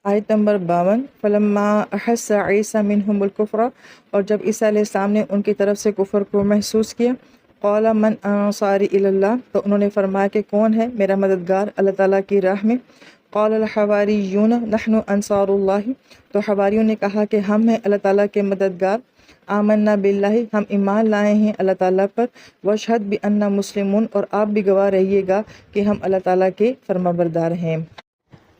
آیت نمبر 52 فلما احس عیسیٰ منہم الکفر، اور جب عیسیٰ علیہ السلام نے ان کی طرف سے کفر کو محسوس کیا، قال من انصاری الی اللہ، تو انہوں نے فرمایا کہ کون ہے میرا مددگار اللہ تعالیٰ کی راہ میں؟ قال الحواریون نحن انصار اللہ، تو حواریوں نے کہا کہ ہم ہیں اللہ تعالیٰ کے مددگار، آمنا باللہ، ہم ایمان لائے ہیں اللہ تعالیٰ پر، واشہد بأننا مسلمون، اور آپ بھی گواہ رہیے گا کہ ہم اللہ تعالیٰ کے فرمانبردار ہیں۔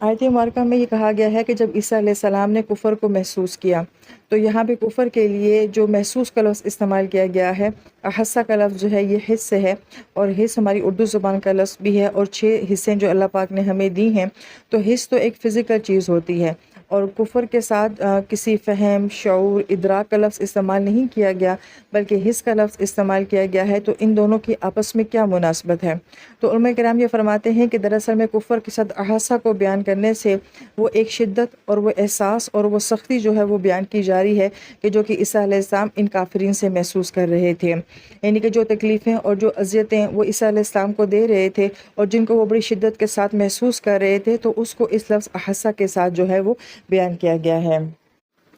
آیت مبارکہ میں یہ کہا گیا ہے کہ جب عیسیٰ علیہ السلام نے کفر کو محسوس کیا، تو یہاں پہ کفر کے لیے جو محسوس کا لفظ استعمال کیا گیا ہے، احسا کا لفظ جو ہے یہ حس سے ہے، اور حس ہماری اردو زبان کا لفظ بھی ہے، اور 6 حصیں جو اللہ پاک نے ہمیں دی ہیں، تو حس تو ایک فزیکل چیز ہوتی ہے، اور کفر کے ساتھ کسی فہم، شعور، ادراک کا لفظ استعمال نہیں کیا گیا، بلکہ حس کا لفظ استعمال کیا گیا ہے۔ تو ان دونوں کی آپس میں کیا مناسبت ہے؟ تو علماء کرام یہ فرماتے ہیں کہ دراصل میں کفر کے ساتھ احسا کو بیان کرنے سے وہ ایک شدت اور وہ احساس اور وہ سختی جو ہے وہ بیان کی جا رہی ہے کہ جو کہ عیسیٰ علیہ السلام ان کافرین سے محسوس کر رہے تھے، یعنی کہ جو تکلیفیں اور جو اذیتیں وہ عیسیٰ علیہ السلام کو دے رہے تھے اور جن کو وہ بڑی شدت کے ساتھ محسوس کر رہے تھے، تو اس کو اس لفظ احسا کے ساتھ جو ہے وہ بیان کیا گیا ہے۔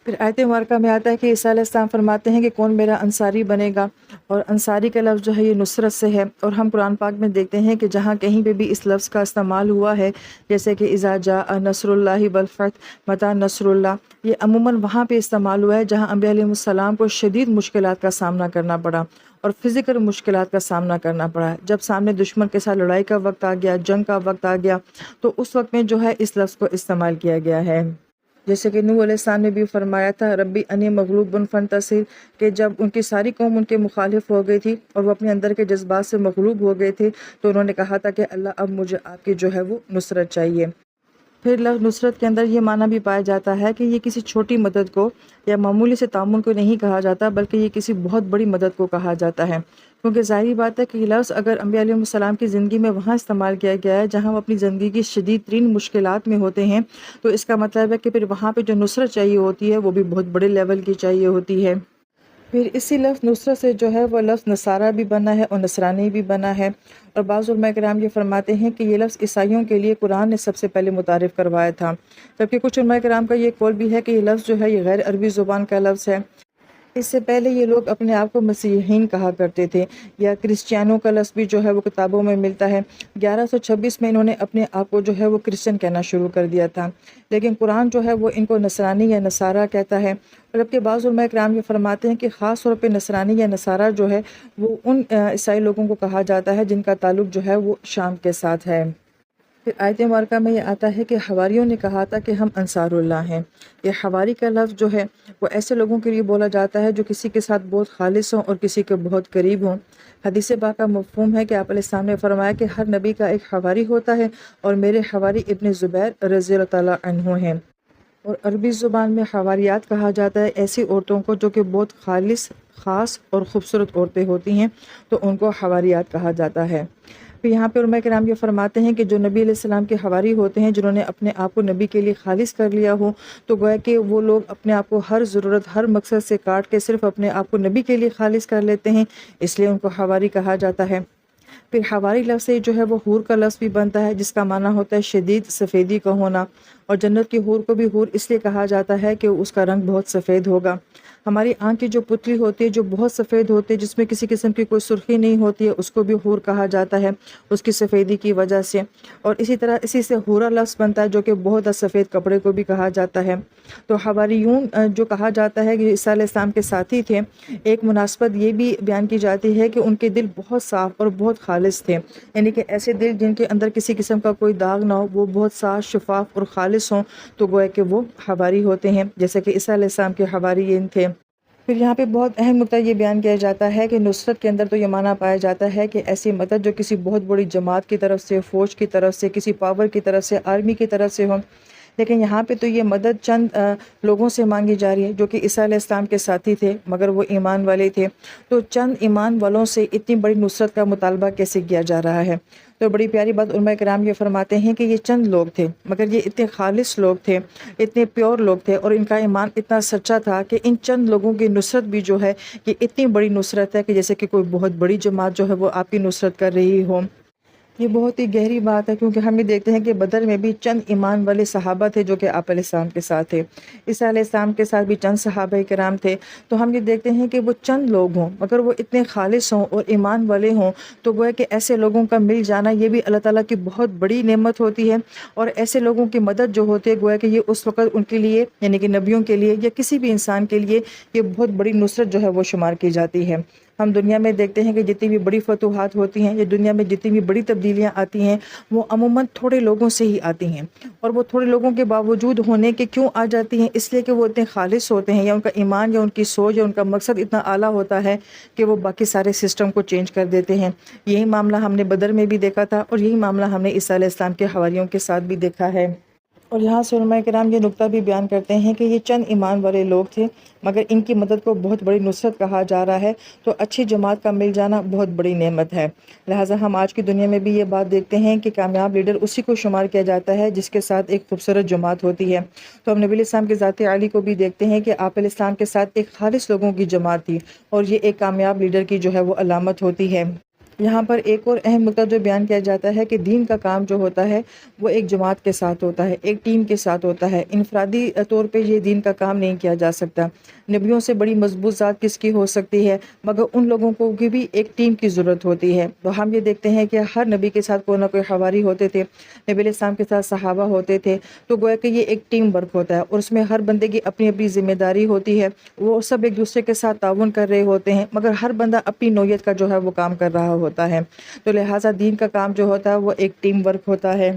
پھر آیت مبارکہ میں آتا ہے کہ عیسیٰ علیہ السلام فرماتے ہیں کہ کون میرا انصاری بنے گا، اور انصاری کا لفظ جو ہے یہ نصرت سے ہے، اور ہم قرآن پاک میں دیکھتے ہیں کہ جہاں کہیں پہ بھی اس لفظ کا استعمال ہوا ہے، جیسے کہ اذا جاء نصر اللہ والفتح، متی نصر اللہ، یہ عموماً وہاں پہ استعمال ہوا ہے جہاں انبیاء علیہ السلام کو شدید مشکلات کا سامنا کرنا پڑا اور فزیکل مشکلات کا سامنا کرنا پڑا۔ جب سامنے دشمن کے ساتھ لڑائی کا وقت آ گیا، جنگ کا وقت آ گیا، تو اس وقت میں جو ہے اس لفظ کو استعمال کیا گیا ہے۔ جیسے کہ نوح علیہ السلام نے بھی فرمایا تھا ربی انی مغلوب فانتصر، کہ جب ان کی ساری قوم ان کے مخالف ہو گئی تھی اور وہ اپنے اندر کے جذبات سے مغلوب ہو گئے تھے، تو انہوں نے کہا تھا کہ اللہ اب مجھے آپ کی جو ہے وہ نصرت چاہیے۔ پھر لفظ نصرت کے اندر یہ معنی بھی پایا جاتا ہے کہ یہ کسی چھوٹی مدد کو یا معمولی سے تعاون کو نہیں کہا جاتا، بلکہ یہ کسی بہت بڑی مدد کو کہا جاتا ہے، کیونکہ ظاہری بات ہے کہ یہ لفظ اگر انبیاء علیہ السلام کی زندگی میں وہاں استعمال کیا گیا ہے جہاں وہ اپنی زندگی کی شدید ترین مشکلات میں ہوتے ہیں، تو اس کا مطلب ہے کہ پھر وہاں پہ جو نصرت چاہیے ہوتی ہے وہ بھی بہت بڑے لیول کی چاہیے ہوتی ہے۔ پھر اسی لفظ نصرت سے جو ہے وہ لفظ نصارہ بھی بنا ہے اور نصرانی بھی بنا ہے، اور بعض علماء کرام یہ فرماتے ہیں کہ یہ لفظ عیسائیوں کے لیے قرآن نے سب سے پہلے متعارف کروایا تھا، جبکہ کچھ علماء کرام کا یہ قول بھی ہے کہ یہ لفظ جو ہے یہ غیر عربی زبان کا لفظ ہے۔ اس سے پہلے یہ لوگ اپنے آپ کو مسیحیین کہا کرتے تھے، یا کرسچیانوں کا لفظ بھی جو ہے وہ کتابوں میں ملتا ہے۔ 1126 میں انہوں نے اپنے آپ کو جو ہے وہ کرسچن کہنا شروع کر دیا تھا، لیکن قرآن جو ہے وہ ان کو نصرانی یا نصارہ کہتا ہے، اور جبکہ بعض علماء کرام یہ فرماتے ہیں کہ خاص طور پہ نصرانی یا نصارہ جو ہے وہ ان عیسائی لوگوں کو کہا جاتا ہے جن کا تعلق جو ہے وہ شام کے ساتھ ہے۔ پھر آیت مبارکہ میں یہ آتا ہے کہ حواریوں نے کہا تھا کہ ہم انصار اللہ ہیں۔ یہ حواری کا لفظ جو ہے وہ ایسے لوگوں کے لیے بولا جاتا ہے جو کسی کے ساتھ بہت خالص ہوں اور کسی کے بہت قریب ہوں۔ حدیث پاک کا مفہوم ہے کہ آپ علیہ السلام نے فرمایا کہ ہر نبی کا ایک حواری ہوتا ہے، اور میرے حواری ابن زبیر رضی اللہ تعالیٰ عنہ ہیں۔ اور عربی زبان میں حواریات کہا جاتا ہے ایسی عورتوں کو جو کہ بہت خاص اور خوبصورت عورتیں ہوتی ہیں، تو ان کو حواریات کہا جاتا ہے۔ پھر یہاں پہ علماء کرام یہ فرماتے ہیں کہ جو نبی علیہ السلام کے حواری ہوتے ہیں جنہوں نے اپنے آپ کو نبی کے لیے خالص کر لیا ہو، تو گویا کہ وہ لوگ اپنے آپ کو ہر ضرورت، ہر مقصد سے کاٹ کے صرف اپنے آپ کو نبی کے لیے خالص کر لیتے ہیں، اس لیے ان کو حواری کہا جاتا ہے۔ پھر حواری لفظ سے جو ہے وہ حور کا لفظ بھی بنتا ہے، جس کا معنی ہوتا ہے شدید سفیدی کا ہونا، اور جنت کی حور کو بھی حور اس لیے کہا جاتا ہے کہ اس کا رنگ بہت سفید ہوگا۔ ہماری آنکھ کی جو پتلی ہوتی ہے جو بہت سفید ہوتی ہے، جس میں کسی قسم کی کوئی سرخی نہیں ہوتی ہے، اس کو بھی حور کہا جاتا ہے اس کی سفیدی کی وجہ سے، اور اسی طرح اسی سے حورا لفظ بنتا ہے جو کہ بہت سفید کپڑے کو بھی کہا جاتا ہے۔ تو حواریون جو کہا جاتا ہے کہ عیسیٰ علیہ السلام کے ساتھی تھے، ایک مناسبت یہ بھی بیان کی جاتی ہے کہ ان کے دل بہت صاف اور بہت خالص تھے، یعنی کہ ایسے دل جن کے اندر کسی قسم کا کوئی داغ نہ ہو، وہ بہت صاف، شفاف اور خالص ہوں، تو گویا کہ وہ حواری ہوتے ہیں، جیسے کہ عیسیٰ علیہ السلام کے حواریین تھے۔ پھر یہاں پہ بہت اہم نقطہ یہ بیان کیا جاتا ہے کہ نصرت کے اندر تو یہ معنی پایا جاتا ہے کہ ایسی مدد جو کسی بہت بڑی جماعت کی طرف سے، فوج کی طرف سے، کسی پاور کی طرف سے، آرمی کی طرف سے ہو، لیکن یہاں پہ تو یہ مدد چند لوگوں سے مانگی جا رہی ہے جو کہ عیسیٰ علیہ السلام کے ساتھی تھے مگر وہ ایمان والے تھے، تو چند ایمان والوں سے اتنی بڑی نصرت کا مطالبہ کیسے کیا جا رہا ہے؟ تو بڑی پیاری بات علماء کرام یہ فرماتے ہیں کہ یہ چند لوگ تھے مگر یہ اتنے خالص لوگ تھے، اتنے پیور لوگ تھے، اور ان کا ایمان اتنا سچا تھا کہ ان چند لوگوں کی نصرت بھی جو ہے یہ اتنی بڑی نصرت ہے کہ جیسے کہ کوئی بہت بڑی جماعت جو ہے وہ آپ کی نصرت کر رہی ہو۔ یہ بہت ہی گہری بات ہے، کیونکہ ہم یہ دیکھتے ہیں کہ بدر میں بھی چند ایمان والے صحابہ تھے جو کہ آپ علیہ السلام کے ساتھ تھے، عیسیٰ علیہ السلام کے ساتھ بھی چند صحابہ کرام تھے۔ تو ہم یہ دیکھتے ہیں کہ وہ چند لوگ ہوں مگر وہ اتنے خالص ہوں اور ایمان والے ہوں، تو گویا کہ ایسے لوگوں کا مل جانا یہ بھی اللہ تعالیٰ کی بہت بڑی نعمت ہوتی ہے۔ اور ایسے لوگوں کی مدد جو ہوتی ہے گویا کہ یہ اس وقت ان کے لیے، یعنی کہ نبیوں کے لیے یا کسی بھی انسان کے لیے، یہ بہت بڑی نصرت جو ہے وہ شمار کی جاتی ہے۔ ہم دنیا میں دیکھتے ہیں کہ جتنی بھی بڑی فتوحات ہوتی ہیں یا دنیا میں جتنی بھی بڑی تبدیلیاں آتی ہیں وہ عموماً تھوڑے لوگوں سے ہی آتی ہیں، اور وہ تھوڑے لوگوں کے باوجود ہونے کے کیوں آ جاتی ہیں؟ اس لیے کہ وہ اتنے خالص ہوتے ہیں، یا ان کا ایمان یا ان کی سوچ یا ان کا مقصد اتنا اعلیٰ ہوتا ہے کہ وہ باقی سارے سسٹم کو چینج کر دیتے ہیں۔ یہی معاملہ ہم نے بدر میں بھی دیکھا تھا، اور یہی معاملہ ہم نے عیسیٰ علیہ السلام کے حواریوں کے ساتھ بھی دیکھا ہے۔ اور یہاں سے علماء کرام یہ نقطہ بھی بیان کرتے ہیں کہ یہ چند ایمان والے لوگ تھے مگر ان کی مدد کو بہت بڑی نصرت کہا جا رہا ہے، تو اچھی جماعت کا مل جانا بہت بڑی نعمت ہے۔ لہٰذا ہم آج کی دنیا میں بھی یہ بات دیکھتے ہیں کہ کامیاب لیڈر اسی کو شمار کیا جاتا ہے جس کے ساتھ ایک خوبصورت جماعت ہوتی ہے۔ تو ہم نبی علیہ السلام کے ذات عالی کو بھی دیکھتے ہیں کہ آپ علیہ السلام کے ساتھ ایک خالص لوگوں کی جماعت تھی، اور یہ ایک کامیاب لیڈر کی جو ہے وہ علامت ہوتی ہے۔ یہاں پر ایک اور اہم نقطہ جو بیان کیا جاتا ہے کہ دین کا کام جو ہوتا ہے وہ ایک جماعت کے ساتھ ہوتا ہے، ایک ٹیم کے ساتھ ہوتا ہے، انفرادی طور پہ یہ دین کا کام نہیں کیا جا سکتا۔ نبیوں سے بڑی مضبوط ذات کس کی ہو سکتی ہے؟ مگر ان لوگوں کو بھی ایک ٹیم کی ضرورت ہوتی ہے۔ تو ہم یہ دیکھتے ہیں کہ ہر نبی کے ساتھ کوئی نہ کوئی حواری ہوتے تھے، نبی علیہ السلام کے ساتھ صحابہ ہوتے تھے، تو گویا کہ یہ ایک ٹیم ورک ہوتا ہے، اور اس میں ہر بندے کی اپنی اپنی ذمہ داری ہوتی ہے، وہ سب ایک دوسرے کے ساتھ تعاون کر رہے ہوتے ہیں، مگر ہر بندہ اپنی نوعیت کا جو ہے وہ کام کر رہا ہوتا ہے۔ تو لہٰذا دین کا کام جو ہوتا ہے وہ ایک ٹیم ورک ہوتا ہے۔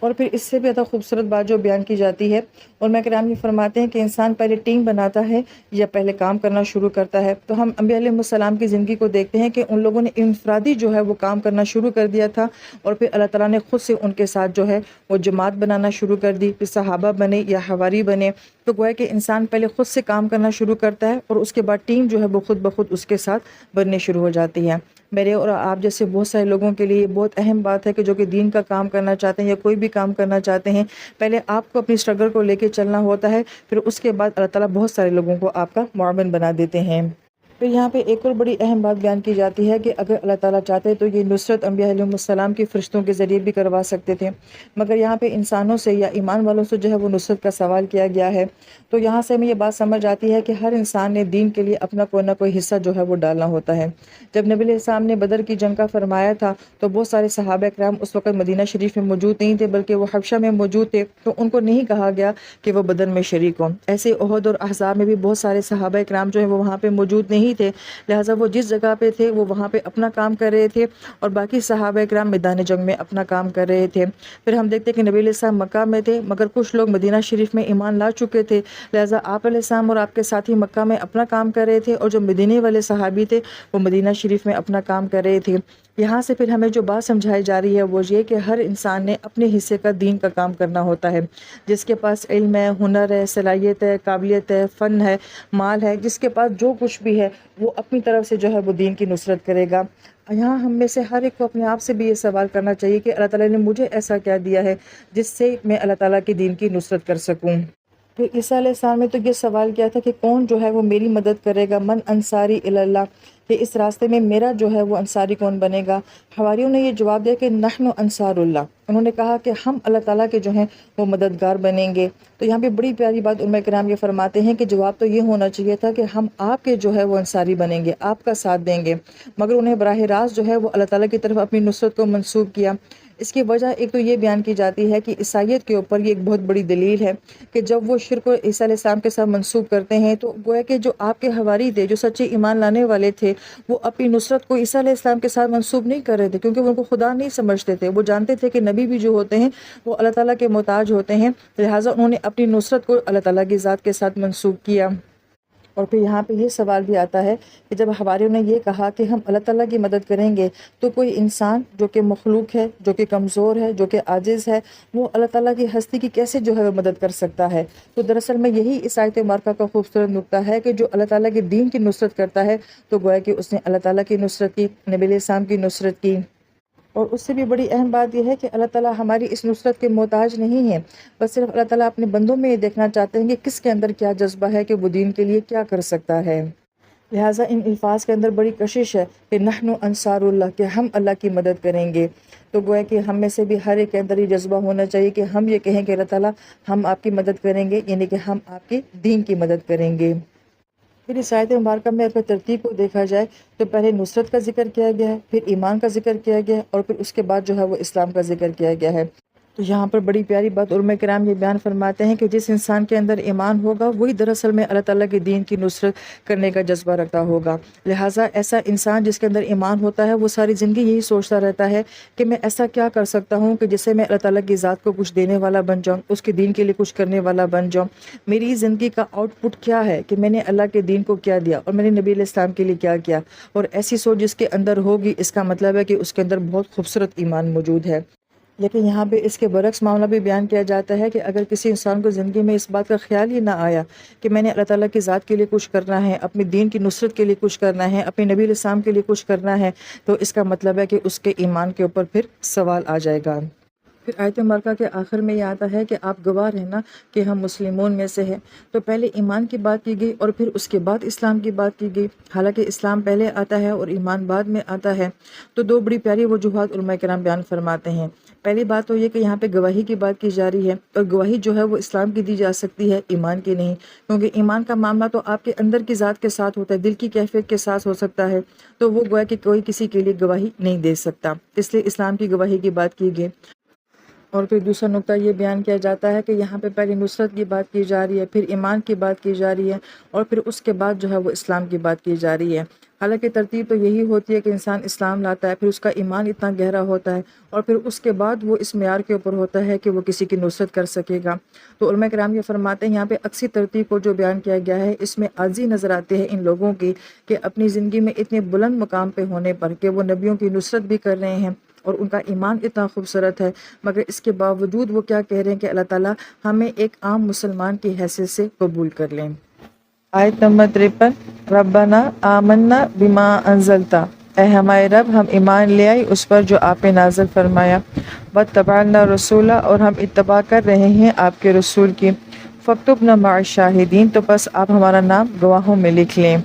اور پھر اس سے بھی زیادہ خوبصورت بات جو بیان کی جاتی ہے، اور میں کرام یہ فرماتے ہیں کہ انسان پہلے ٹیم بناتا ہے یا پہلے کام کرنا شروع کرتا ہے۔ تو ہم انبیاء علیہ السلام کی زندگی کو دیکھتے ہیں کہ ان لوگوں نے انفرادی جو ہے وہ کام کرنا شروع کر دیا تھا، اور پھر اللہ تعالیٰ نے خود سے ان کے ساتھ جو ہے وہ جماعت بنانا شروع کر دی، پھر صحابہ بنے یا حواری بنے۔ تو گویا کہ انسان پہلے خود سے کام کرنا شروع کرتا ہے، اور اس کے بعد ٹیم جو ہے وہ خود بخود اس کے ساتھ بننے شروع ہو جاتی ہے۔ میرے اور آپ جیسے بہت سارے لوگوں کے لیے یہ بہت اہم بات ہے کہ جو کہ دین کا کام کرنا چاہتے ہیں یا کوئی بھی کام کرنا چاہتے ہیں، پہلے آپ کو اپنی اسٹرگل کو لے کے چلنا ہوتا ہے، پھر اس کے بعد اللہ تعالیٰ بہت سارے لوگوں کو آپ کا معاون بنا دیتے ہیں۔ پھر یہاں پہ ایک اور بڑی اہم بات بیان کی جاتی ہے کہ اگر اللہ تعالیٰ چاہتے تو یہ نصرت انبیاء علیہ السلام کی فرشتوں کے ذریعے بھی کروا سکتے تھے، مگر یہاں پہ انسانوں سے یا ایمان والوں سے جو ہے وہ نصرت کا سوال کیا گیا ہے۔ تو یہاں سے ہمیں یہ بات سمجھ آتی ہے کہ ہر انسان نے دین کے لیے اپنا کوئی نہ کوئی حصہ جو ہے وہ ڈالنا ہوتا ہے۔ جب نبی علیہ السلام نے بدر کی جنگ کا فرمایا تھا تو بہت سارے صحابہ کرام اس وقت مدینہ شریف میں موجود نہیں تھے، بلکہ وہ حبشہ میں موجود تھے، تو ان کو نہیں کہا گیا کہ وہ بدر میں شریک ہوں۔ ایسے احد اور احزاب میں بھی بہت سارے صحابہ کرام جو ہے وہ وہاں پہ موجود نہیں تھے، لہٰذا وہ جس جگہ پہ تھے وہ وہاں پہ اپنا کام کر رہے تھے، اور باقی صحابہ کرام میدان جنگ میں اپنا کام کر رہے تھے۔ پھر ہم دیکھتے کہ نبی علیہ السلام مکہ میں تھے، مگر کچھ لوگ مدینہ شریف میں ایمان لا چکے تھے، لہٰذا آپ علیہ السلام اور آپ کے ساتھی مکہ میں اپنا کام کر رہے تھے، اور جو مدینے والے صحابی تھے وہ مدینہ شریف میں اپنا کام کر رہے تھے۔ یہاں سے پھر ہمیں جو بات سمجھائی جا رہی ہے وہ یہ کہ ہر انسان نے اپنے حصے کا دین کا کام کرنا ہوتا ہے۔ جس کے پاس علم ہے، ہنر ہے، صلاحیت ہے، قابلیت ہے، فن ہے، مال ہے، جس کے پاس جو کچھ بھی ہے وہ اپنی طرف سے جو ہے وہ دین کی نصرت کرے گا۔ یہاں ہم میں سے ہر ایک کو اپنے آپ سے بھی یہ سوال کرنا چاہیے کہ اللہ تعالیٰ نے مجھے ایسا کیا دیا ہے جس سے میں اللہ تعالیٰ کے دین کی نصرت کر سکوں۔ تو عیسیٰ علیہ السلام نے تو یہ سوال کیا تھا کہ کون جو ہے وہ میری مدد کرے گا، من انصاری الی اللہ، کہ اس راستے میں میرا جو ہے وہ انصاری کون بنے گا۔ حواریوں نے یہ جواب دیا کہ نحن انصار اللہ، انہوں نے کہا کہ ہم اللہ تعالیٰ کے جو ہیں وہ مددگار بنیں گے۔ تو یہاں پہ بڑی پیاری بات علماء کرام یہ فرماتے ہیں کہ جواب تو یہ ہونا چاہیے تھا کہ ہم آپ کے جو ہے وہ انصاری بنیں گے، آپ کا ساتھ دیں گے، مگر انہیں براہ راست جو ہے وہ اللہ تعالیٰ کی طرف اپنی نصرت کو منسوب کیا۔ اس کی وجہ ایک تو یہ بیان کی جاتی ہے کہ عیسائیت کے اوپر یہ ایک بہت بڑی دلیل ہے کہ جب وہ شرک کو عیسیٰ علیہ السلام کے ساتھ منسوب کرتے ہیں تو گویا کہ جو آپ کے حواری تھے، جو سچے ایمان لانے والے تھے، وہ اپنی نصرت کو عیسیٰ علیہ السلام کے ساتھ منسوب نہیں کر رہے تھے، کیونکہ وہ ان کو خدا نہیں سمجھتے تھے۔ وہ جانتے تھے کہ نبی بھی جو ہوتے ہیں وہ اللہ تعالیٰ کے محتاج ہوتے ہیں، لہٰذا انہوں نے اپنی نصرت کو اللہ تعالیٰ کی ذات کے ساتھ منسوب کیا۔ اور پھر یہاں پہ یہ سوال بھی آتا ہے کہ جب حواریوں نے یہ کہا کہ ہم اللہ تعالیٰ کی مدد کریں گے، تو کوئی انسان جو کہ مخلوق ہے، جو کہ کمزور ہے، جو کہ عاجز ہے، وہ اللہ تعالیٰ کی ہستی کی کیسے جو ہے وہ مدد کر سکتا ہے؟ تو دراصل میں یہی اس آیت مبارکہ کا خوبصورت نقطہ ہے کہ جو اللہ تعالیٰ کے دین کی نصرت کرتا ہے تو گویا کہ اس نے اللہ تعالیٰ کی نصرت کی، نبی علیہ السلام کی نصرت کی۔ اور اس سے بھی بڑی اہم بات یہ ہے کہ اللہ تعالیٰ ہماری اس نصرت کے محتاج نہیں ہے، بس صرف اللہ تعالیٰ اپنے بندوں میں یہ دیکھنا چاہتے ہیں کہ کس کے اندر کیا جذبہ ہے کہ وہ دین کے لیے کیا کر سکتا ہے۔ لہٰذا ان الفاظ کے اندر بڑی کشش ہے کہ نحن انصار اللہ، کہ ہم اللہ کی مدد کریں گے۔ تو گویا کہ ہم میں سے بھی ہر ایک کے اندر یہ جذبہ ہونا چاہیے کہ ہم یہ کہیں کہ اللہ تعالیٰ ہم آپ کی مدد کریں گے، یعنی کہ ہم آپ کے دین کی مدد کریں گے۔ پھر اس آیت مبارکہ میں اگر ترتیب کو دیکھا جائے تو پہلے نصرت کا ذکر کیا گیا ہے، پھر ایمان کا ذکر کیا گیا ہے، اور پھر اس کے بعد جو ہے وہ اسلام کا ذکر کیا گیا ہے۔ تو یہاں پر بڑی پیاری بات علماء کرام یہ بیان فرماتے ہیں کہ جس انسان کے اندر ایمان ہوگا وہی دراصل میں اللہ تعالیٰ کے دین کی نصرت کرنے کا جذبہ رکھتا ہوگا۔ لہٰذا ایسا انسان جس کے اندر ایمان ہوتا ہے وہ ساری زندگی یہی سوچتا رہتا ہے کہ میں ایسا کیا کر سکتا ہوں کہ جس سے میں اللہ تعالیٰ کی ذات کو کچھ دینے والا بن جاؤں، اس کے دین کے لیے کچھ کرنے والا بن جاؤں۔ میری زندگی کا آؤٹ پٹ کیا ہے کہ میں نے اللہ کے دین کو کیا دیا اور میں نے نبی علیہ السلام کے لیے کیا کیا۔ اور ایسی سوچ جس کے اندر ہوگی اس کا مطلب ہے کہ اس کے اندر بہت خوبصورت ایمان موجود ہے۔ لیکن یہاں پہ اس کے برعکس معاملہ بھی بیان کیا جاتا ہے کہ اگر کسی انسان کو زندگی میں اس بات کا خیال ہی نہ آیا کہ میں نے اللہ تعالیٰ کی ذات کے لیے کچھ کرنا ہے، اپنے دین کی نصرت کے لیے کچھ کرنا ہے، اپنے نبی علیہ السلام کے لیے کچھ کرنا ہے، تو اس کا مطلب ہے کہ اس کے ایمان کے اوپر پھر سوال آ جائے گا۔ پھر آیت مبارکہ کے آخر میں یہ آتا ہے کہ آپ گواہ رہنا کہ ہم مسلمون میں سے ہیں۔ تو پہلے ایمان کی بات کی گئی اور پھر اس کے بعد اسلام کی بات کی گئی، حالانکہ اسلام پہلے آتا ہے اور ایمان بعد میں آتا ہے۔ تو دو بڑی پیاری وجوہات علماء کرام بیان فرماتے ہیں۔ پہلی بات تو یہ کہ یہاں پہ گواہی کی بات کی جا رہی ہے، اور گواہی جو ہے وہ اسلام کی دی جا سکتی ہے، ایمان کی نہیں، کیونکہ ایمان کا معاملہ تو آپ کے اندر کی ذات کے ساتھ ہوتا ہے، دل کی کیفیت کے ساتھ ہو سکتا ہے، تو وہ گویا کہ کوئی کسی کے لیے گواہی نہیں دے سکتا، اس لیے اسلام کی گواہی کی بات کی گئی۔ اور پھر دوسرا نقطہ یہ بیان کیا جاتا ہے کہ یہاں پہ پہلے نصرت کی بات کی جا رہی ہے، پھر ایمان کی بات کی جا رہی ہے، اور پھر اس کے بعد جو ہے وہ اسلام کی بات کی جا رہی ہے۔ حالانکہ ترتیب تو یہی ہوتی ہے کہ انسان اسلام لاتا ہے، پھر اس کا ایمان اتنا گہرا ہوتا ہے، اور پھر اس کے بعد وہ اس معیار کے اوپر ہوتا ہے کہ وہ کسی کی نصرت کر سکے گا۔ تو علماء کرام یہ فرماتے ہیں یہاں پہ اکثر ترتیب کو جو بیان کیا گیا ہے اس میں عاجزی نظر آتے ہیں ان لوگوں کی کہ اپنی زندگی میں اتنے بلند مقام پہ ہونے پر کہ وہ نبیوں کی نصرت بھی کر رہے ہیں اور ان کا ایمان اتنا خوبصورت ہے، مگر اس کے باوجود وہ کیا کہہ رہے ہیں کہ اللہ تعالیٰ ہمیں ایک عام مسلمان کی حیثیت سے قبول کر لیں۔ آیت نمبر 53، ربنا آمنا بما انزلتا، اے ہمارے رب ہم ایمان لے آئی اس پر جو آپ نے نازل فرمایا، واتبعنا رسولا، اور ہم اتباع کر رہے ہیں آپ کے رسول کی، فاکتبنا مع الشاہدین، تو بس آپ ہمارا نام گواہوں میں لکھ لیں۔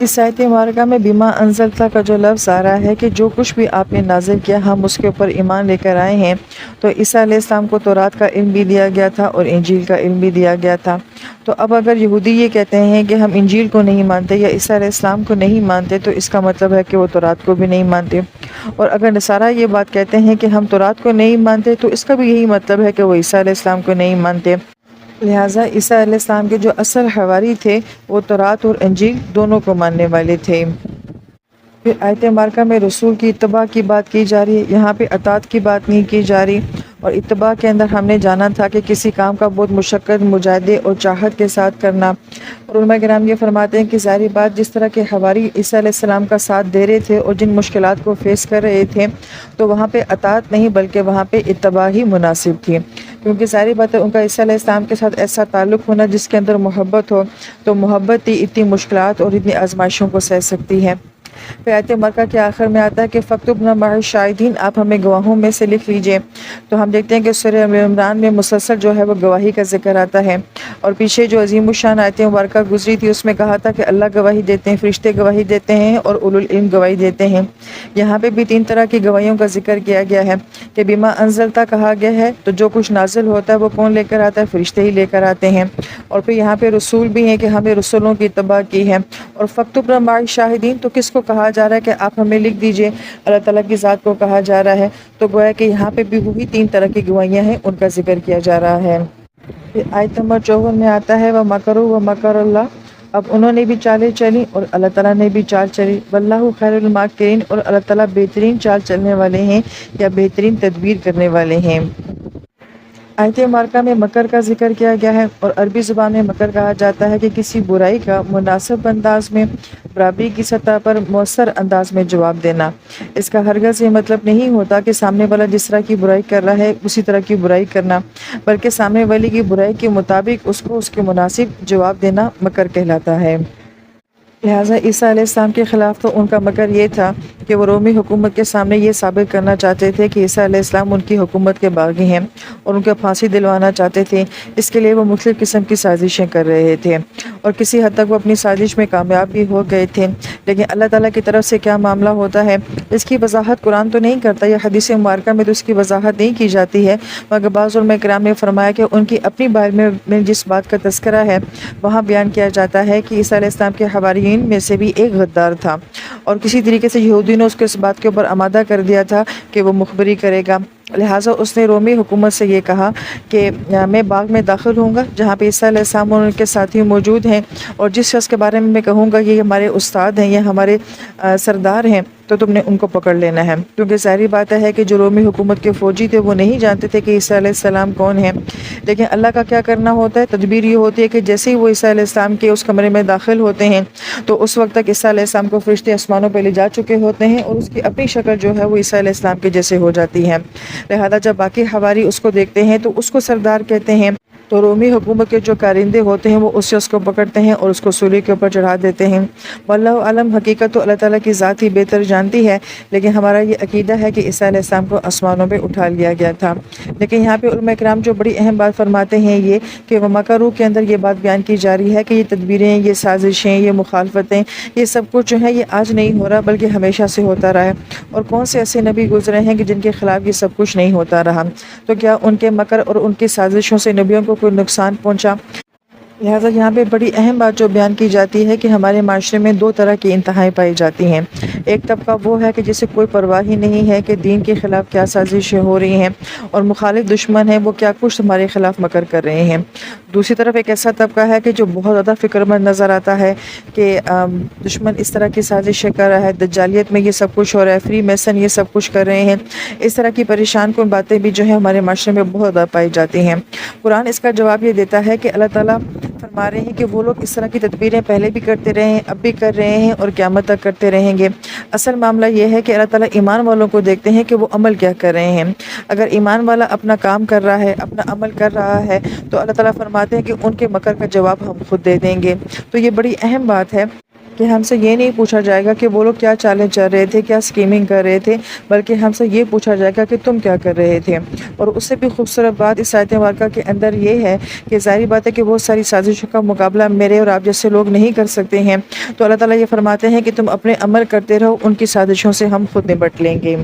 اس آیت مبارکہ میں بما انزلتا کا جو لفظ آ رہا ہے کہ جو کچھ بھی آپ نے نازل کیا ہم اس کے اوپر ایمان لے کر آئے ہیں، تو عیسیٰ علیہ السلام کو تورات کا علم بھی دیا گیا تھا اور انجیل کا علم بھی دیا گیا تھا۔ تو اب اگر یہودی یہ کہتے ہیں کہ ہم انجیل کو نہیں مانتے یا عیسیٰ علیہ السلام کو نہیں مانتے، تو اس کا مطلب ہے کہ وہ تورات کو بھی نہیں مانتے، اور اگر نصارہ یہ بات کہتے ہیں کہ ہم تورات کو نہیں مانتے، تو اس کا بھی یہی مطلب ہے کہ وہ عیسیٰ علیہ السلام کو نہیں مانتے۔ لہٰذا عیسیٰ علیہ السلام کے جو اصل حواری تھے وہ تورات اور انجیل دونوں کو ماننے والے تھے۔ پھر آیت مبارکہ میں رسول کی اتباع کی بات کی جا رہی ہے، یہاں پہ اطاعت کی بات نہیں کی جا رہی، اور اتباع کے اندر ہم نے جانا تھا کہ کسی کام کا بہت مشقت، مجاہدے اور چاہت کے ساتھ کرنا، اور علماء کرام یہ فرماتے ہیں کہ ظاہری بات جس طرح کے حواری عیسیٰ علیہ السلام کا ساتھ دے رہے تھے اور جن مشکلات کو فیس کر رہے تھے، تو وہاں پہ اطاعت نہیں بلکہ وہاں پہ اتباع ہی مناسب تھی، کیونکہ ظاہری بات ہے ان کا عیسیٰ علیہ السلام کے ساتھ ایسا تعلق ہونا جس کے اندر محبت ہو، تو محبت ہی اتنی مشکلات اور اتنی آزمائشوں کو سہ سکتی ہے۔ پھر آیت مبارکہ کے آخر میں آتا ہے کہ فاکتبنا مع الشاہدین، آپ ہمیں گواہوں میں سے لکھ لیجئے۔ تو ہم دیکھتے ہیں کہ سورہ عمران میں مسلسل جو ہے وہ گواہی کا ذکر آتا ہے، اور پیچھے جو عظیم الشان آیت مبارکہ گزری تھی اس میں کہا تھا کہ اللہ گواہی دیتے ہیں، فرشتے گواہی دیتے ہیں اور اولو العلم گواہی دیتے ہیں۔ یہاں پہ بھی تین طرح کی گواہیوں کا ذکر کیا گیا ہے کہ بما انزلتا کہا گیا ہے، تو جو کچھ نازل ہوتا ہے وہ کون لے کر آتا ہے؟ فرشتے ہی لے کر آتے ہیں، اور پھر یہاں پہ رسول بھی ہیں کہ ہمیں رسولوں کی اتباع کی ہے، اور فاکتبنا مع الشاہدین تو کس کو کہا جا رہا ہے کہ آپ ہمیں لکھ دیجئے؟ اللہ تعالیٰ کی ذات کو کہا جا رہا ہے، تو گویا کہ یہاں پہ بھی وہی تین طرح کی گواہیاں ہیں ان کا ذکر کیا جا رہا ہے۔ پھر آیت نمبر 54 میں آتا ہے وَمَكَرُوا وَمَكَرَ اللَّهُ، اب انہوں نے بھی چالیں چلی اور اللہ تعالیٰ نے بھی چال چلی، وَاللَّهُ خَيْرُ الْمَاكِرِينَ، اور اللہ تعالیٰ بہترین چال چلنے والے ہیں یا بہترین تدبیر کرنے والے ہیں۔ آیت مبارکہ میں مکر کا ذکر کیا گیا ہے، اور عربی زبان میں مکر کہا جاتا ہے کہ کسی برائی کا مناسب انداز میں، برابری کی سطح پر مؤثر انداز میں جواب دینا۔ اس کا ہرگز یہ مطلب نہیں ہوتا کہ سامنے والا جس طرح کی برائی کر رہا ہے اسی طرح کی برائی کرنا، بلکہ سامنے والی کی برائی کے مطابق اس کو اس کے مناسب جواب دینا مکر کہلاتا ہے۔ لہٰذا عیسیٰ علیہ السلام کے خلاف تو ان کا مکر یہ تھا کہ وہ رومی حکومت کے سامنے یہ ثابت کرنا چاہتے تھے کہ عیسیٰ علیہ السلام ان کی حکومت کے باغی ہیں اور ان کو پھانسی دلوانا چاہتے تھے۔ اس کے لیے وہ مختلف قسم کی سازشیں کر رہے تھے اور کسی حد تک وہ اپنی سازش میں کامیاب بھی ہو گئے تھے، لیکن اللہ تعالیٰ کی طرف سے کیا معاملہ ہوتا ہے اس کی وضاحت قرآن تو نہیں کرتا، یا حدیث مبارکہ میں تو اس کی وضاحت نہیں کی جاتی ہے، مگر بعض علماء کرام نے فرمایا کہ ان کی اپنی بارے میں جس بات کا تذکرہ ہے وہاں بیان کیا جاتا ہے کہ عیسیٰ علیہ السلام کے حواریین میں سے بھی ایک غدار تھا، اور کسی طریقے سے یہودی نے اس کو اس بات کے اوپر آمادہ کر دیا تھا کہ وہ مخبری کرے گا، لہٰذا اس نے رومی حکومت سے یہ کہا کہ میں باغ میں داخل ہوں گا جہاں پہ عیسیٰ علیہ السلام اور ان کے ساتھی موجود ہیں، اور جس شخص کے بارے میں کہوں گا یہ ہمارے استاد ہیں، یہ ہمارے سردار ہیں، تو تم نے ان کو پکڑ لینا ہے، کیونکہ ظاہری بات ہے کہ جو رومی حکومت کے فوجی تھے وہ نہیں جانتے تھے کہ عیسیٰ علیہ السلام کون ہیں، لیکن اللہ کا کیا کرنا ہوتا ہے، تدبیر یہ ہوتی ہے کہ جیسے ہی وہ عیسیٰ علیہ السلام کے اس کمرے میں داخل ہوتے ہیں تو اس وقت تک عیسیٰ علیہ السلام کو فرشتے آسمانوں پہ لے جا چکے ہوتے ہیں اور اس کی اپنی شکل جو ہے وہ عیسیٰ علیہ السلام کے جیسے ہو جاتی ہے، لہذا جب باقی حواری اس کو دیکھتے ہیں تو اس کو سردار کہتے ہیں، تو رومی حکومت کے جو کارندے ہوتے ہیں وہ اس شخص کو پکڑتے ہیں اور اس کو سولی کے اوپر چڑھا دیتے ہیں۔ واللہ عالم، حقیقت تو اللہ تعالیٰ کی ذات ہی بہتر جانتی ہے، لیکن ہمارا یہ عقیدہ ہے کہ عیسیٰ علیہ السلام کو آسمانوں پہ اٹھا لیا گیا تھا۔ لیکن یہاں پہ علماء کرام جو بڑی اہم بات فرماتے ہیں یہ کہ وَمَكَرُوا کے اندر یہ بات بیان کی جا رہی ہے کہ یہ تدبیریں، یہ سازشیں، یہ مخالفتیں، یہ سب کچھ جو ہے یہ آج نہیں ہو رہا بلکہ ہمیشہ سے ہوتا رہا ہے، اور کون سے ایسے نبی گزرے ہیں کہ جن کے خلاف یہ سب کچھ نہیں ہوتا رہا، تو کیا ان کے مکر اور ان کی سازشوں سے نبیوں کو کوئی نقصان پہنچا؟ لہٰذا یہاں پہ بڑی اہم بات جو بیان کی جاتی ہے کہ ہمارے معاشرے میں دو طرح کی انتہائیں پائی جاتی ہیں۔ ایک طبقہ وہ ہے کہ جسے کوئی پرواہ ہی نہیں ہے کہ دین کے خلاف کیا سازشیں ہو رہی ہیں اور مخالف دشمن ہیں وہ کیا کچھ ہمارے خلاف مکر کر رہے ہیں۔ دوسری طرف ایک ایسا طبقہ ہے کہ جو بہت زیادہ فکر مند نظر آتا ہے کہ دشمن اس طرح کی سازشیں کر رہا ہے، دجالیت میں یہ سب کچھ ہو رہا ہے، فری میسن یہ سب کچھ کر رہے ہیں، اس طرح کی پریشان کن باتیں بھی جو ہے ہمارے معاشرے میں بہت زیادہ پائی جاتی ہیں۔ قرآن اس کا جواب یہ دیتا ہے کہ اللہ تعالیٰ فرما رہے ہیں کہ وہ لوگ اس طرح کی تدبیریں پہلے بھی کرتے رہے ہیں، اب بھی کر رہے ہیں اور قیامت تک کرتے رہیں گے۔ اصل معاملہ یہ ہے کہ اللہ تعالیٰ ایمان والوں کو دیکھتے ہیں کہ وہ عمل کیا کر رہے ہیں۔ اگر ایمان والا اپنا کام کر رہا ہے، اپنا عمل کر رہا ہے، تو اللہ تعالیٰ فرماتے ہیں کہ ان کے مکر کا جواب ہم خود دے دیں گے۔ تو یہ بڑی اہم بات ہے کہ ہم سے یہ نہیں پوچھا جائے گا کہ وہ لوگ کیا چالیں چل رہے تھے، کیا سکیمنگ کر رہے تھے، بلکہ ہم سے یہ پوچھا جائے گا کہ تم کیا کر رہے تھے۔ اور اس سے بھی خوبصورت بات اس آیت مبارکہ کے اندر یہ ہے کہ ظاہری بات ہے کہ بہت ساری سازشوں کا مقابلہ میرے اور آپ جیسے لوگ نہیں کر سکتے ہیں، تو اللہ تعالیٰ یہ فرماتے ہیں کہ تم اپنے عمل کرتے رہو، ان کی سازشوں سے ہم خود نپٹ لیں گے۔